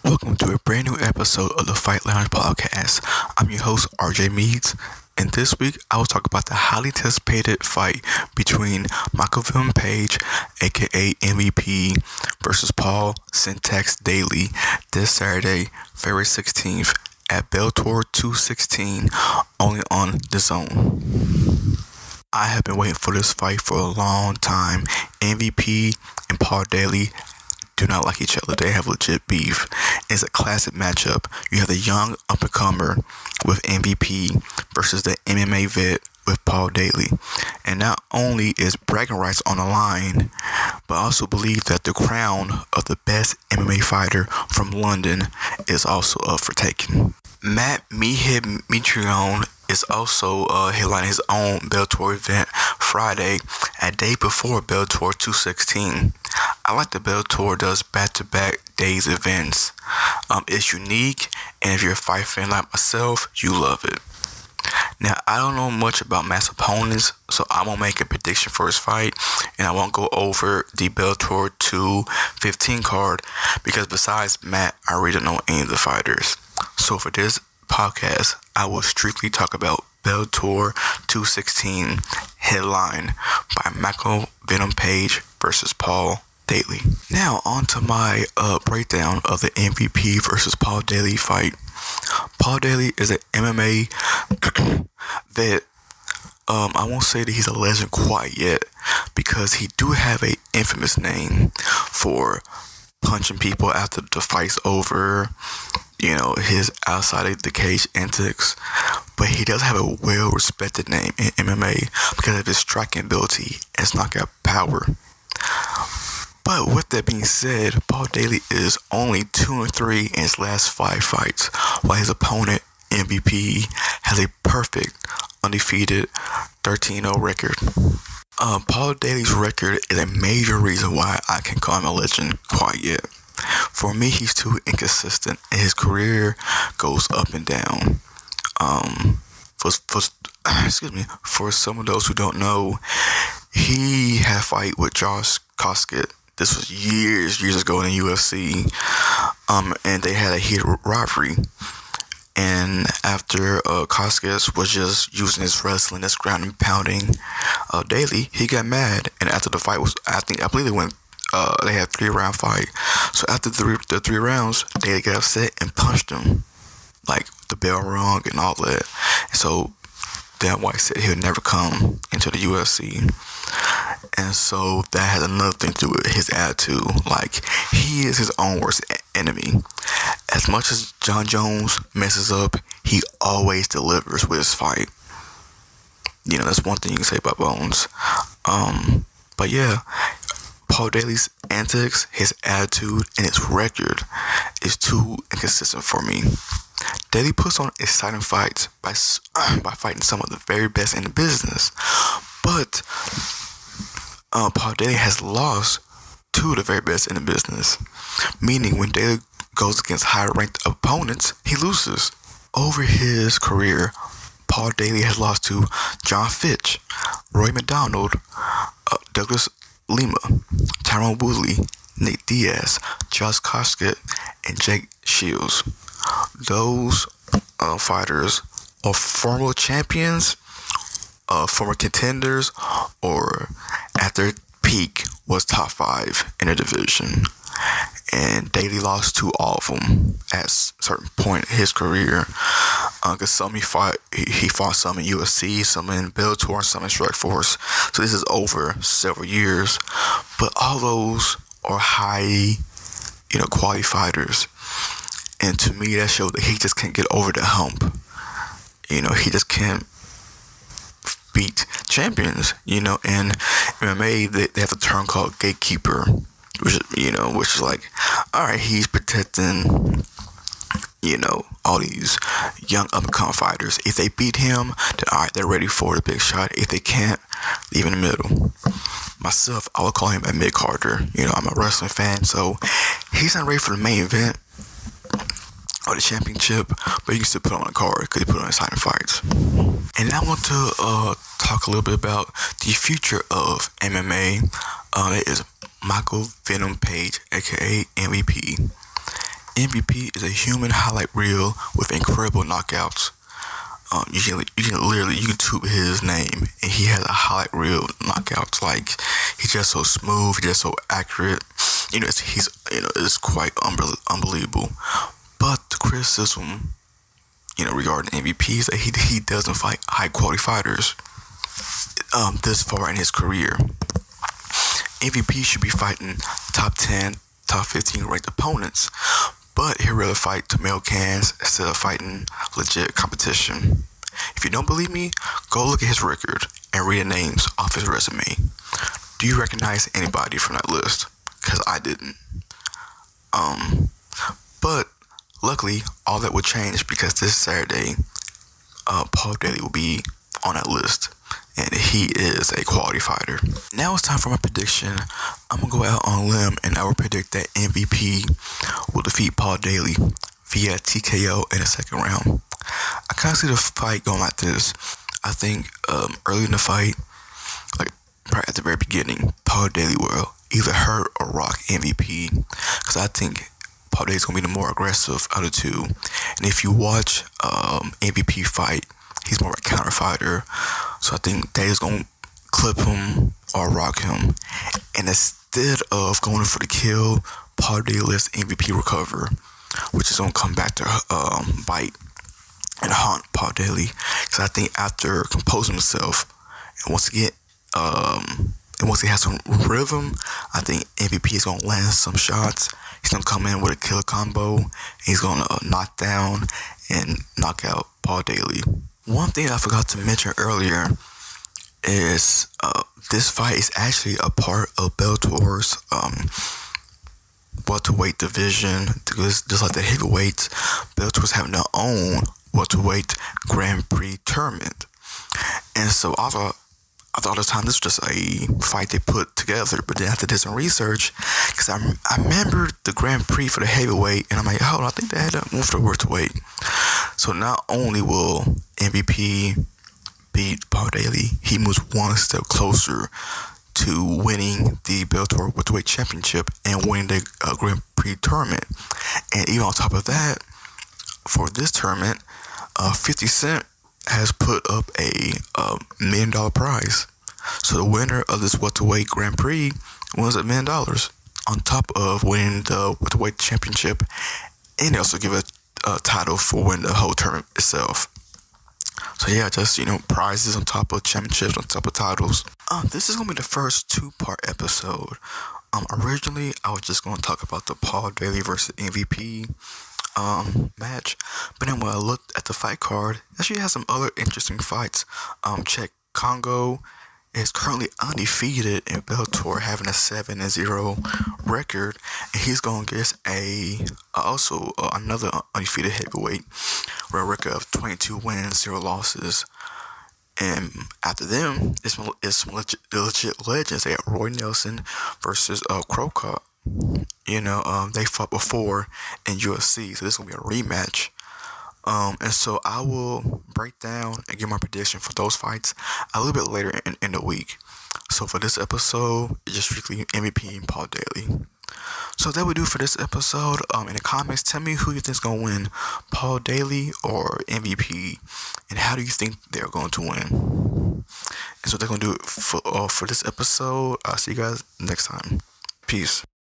Welcome to a brand new episode of the Fight Lounge podcast. I'm your host, RJ Meads, and this week I will talk about the highly anticipated fight between Michael Vemon Page, aka MVP, versus Paul Daley this Saturday, February 16th at Bellator 216, only on DAZN. I have been waiting for this fight for a long time. MVP and Paul Daley do not like each other. They have legit beef. It's a classic matchup. You have the young up-and-comer with MVP versus the MMA vet with Paul Daley. And not only is bragging rights on the line, but I also believe that the crown of the best MMA fighter from London is also up for taking. Matt Meathead Mitrione is also headlining his own Bellator event Friday, a day before Bellator 216. I like that Bellator does back-to-back days events. It's unique, and if you're a fight fan like myself, you love it. Now, I don't know much about Matt's opponents, so I won't make a prediction for his fight, and I won't go over the Bellator 215 card, because besides Matt, I really don't know any of the fighters. So for this podcast, I will strictly talk about Bellator 216 headline by Michael Vemon Page versus Paul Daley. Now on to my breakdown of the MVP versus Paul Daley fight. Paul Daley is an MMA vet. I won't say that he's a legend quite yet, because he do have a infamous name for punching people after the fight's over, his outside of the cage antics. But he does have a well-respected name in MMA because of his striking ability and his knockout power. But with that being said, Paul Daley is only 2-3 in his last 5 fights, while his opponent, MVP, has a perfect, undefeated 13-0 record. Paul Daley's record is a major reason why I can call him a legend quite yet. For me, he's too inconsistent, and his career goes up and down. For some of those who don't know, he had a fight with Josh Koskett. This was years ago in the UFC, and they had a heated rivalry. And after Koskett was just using his wrestling, his ground and pounding, Daley, he got mad. And after the fight was, I believe they had a 3-round fight. So after the 3 rounds, Daley got upset and punched him, like the bell rung and all that. And so Dan White said he would never come into the UFC. And so that has another thing to do with his attitude. Like, he is his own worst enemy. As much as John Jones messes up, he always delivers with his fight. That's one thing you can say about Bones. But yeah, Paul Daley's antics, his attitude, and his record is too inconsistent for me. Daley puts on exciting fights by fighting some of the very best in the business. But Paul Daley has lost to the very best in the business. Meaning, when Daley goes against higher-ranked opponents, he loses. Over his career, Paul Daley has lost to John Fitch, Roy McDonald, Douglas Lima, Tyrone Woodley, Nate Diaz, Josh Koskett, and Jake Shields. Those fighters are former champions, former contenders, or at their peak was top 5 in a division. And Daley lost to all of them at a certain point in his career. Because some he fought some in UFC, some in Bellator, some in Strikeforce. So this is over several years. But all those are high, quality fighters. And to me, that shows that he just can't get over the hump. He just can't beat champions. In MMA, they have a term called gatekeeper, which is like, all right, he's protecting, all these young up-and-coming fighters. If they beat him, then all right, they're ready for the big shot. If they can't, leave in the middle. Myself, I would call him a mid-carder. I'm a wrestling fan, so he's not ready for the main event or the championship, but you can still put on a card because he put on exciting fights. And I want to talk a little bit about the future of MMA. It is Michael Vemon Page, aka MVP. MVP is a human highlight reel with incredible knockouts. You can tube his name, and he has a highlight reel knockouts. Like, he's just so smooth, he's just so accurate. It's quite unbelievable. But the criticism, regarding MVP is that he doesn't fight high quality fighters. This far in his career, MVP should be fighting top 10, top 15 ranked opponents. But he'd rather fight male cans instead of fighting legit competition. If you don't believe me, go look at his record and read the names off his resume. Do you recognize anybody from that list? Because I didn't. But luckily, all that would change because this Saturday, Paul Daley will be on that list. And he is a quality fighter. Now it's time for my prediction. I'm going to go out on a limb and I will predict that MVP will defeat Paul Daley via TKO in the second round. I kind of see the fight going like this. I think early in the fight, like right at the very beginning, Paul Daley will either hurt or rock MVP. Because I think Paul Daley's going to be the more aggressive out of the two. And if you watch MVP fight, he's more of a counter fighter. So I think Daley's going to clip him or rock him. And instead of going for the kill, Paul Daley lets MVP recover, which is going to come back to bite and haunt Paul Daley. Because I think after composing himself, and once he has some rhythm, I think MVP is going to land some shots. He's going to come in with a killer combo. And he's going to knock down and knock out Paul Daley. One thing I forgot to mention earlier is this fight is actually a part of Bellator's welterweight division. Just like the heavyweights, Bellator's having their own welterweight Grand Prix tournament. And so I thought all the time this was just a fight they put together. But then after did some research, because I remember the Grand Prix for the heavyweight, and I'm like, hold on, I think they had one for the welterweight. So not only will MVP beat Paul Daley, he moves one step closer to winning the Bellator welterweight championship and winning the Grand Prix tournament. And even on top of that, for this tournament, 50 Cent has put up a $1 million prize. So the winner of this welterweight Grand Prix wins $1 million on top of winning the welterweight championship, and they also give a title for winning the whole tournament itself. So yeah, just prizes on top of championships, on top of titles. This is gonna be the first 2-part episode. Originally I was just gonna talk about the Paul Daley versus MVP match, but then when I looked at the fight card, it actually has some other interesting fights. Check Congo is currently undefeated in Bellator, having a 7-0 record, and he's going against another undefeated heavyweight with a record of 22 wins, 0 losses. And after them, it's some legit legends. They have Roy Nelson versus Crow Cup. They fought before in UFC, so this is going to be a rematch. And so I will break down and give my prediction for those fights a little bit later in the week. So for this episode, it's just strictly MVP and Paul Daley. So that would do for this episode. In the comments, tell me who you think is going to win, Paul Daley or MVP, and how do you think they're going to win. And so they're going to do it for this episode. I'll see you guys next time. Peace.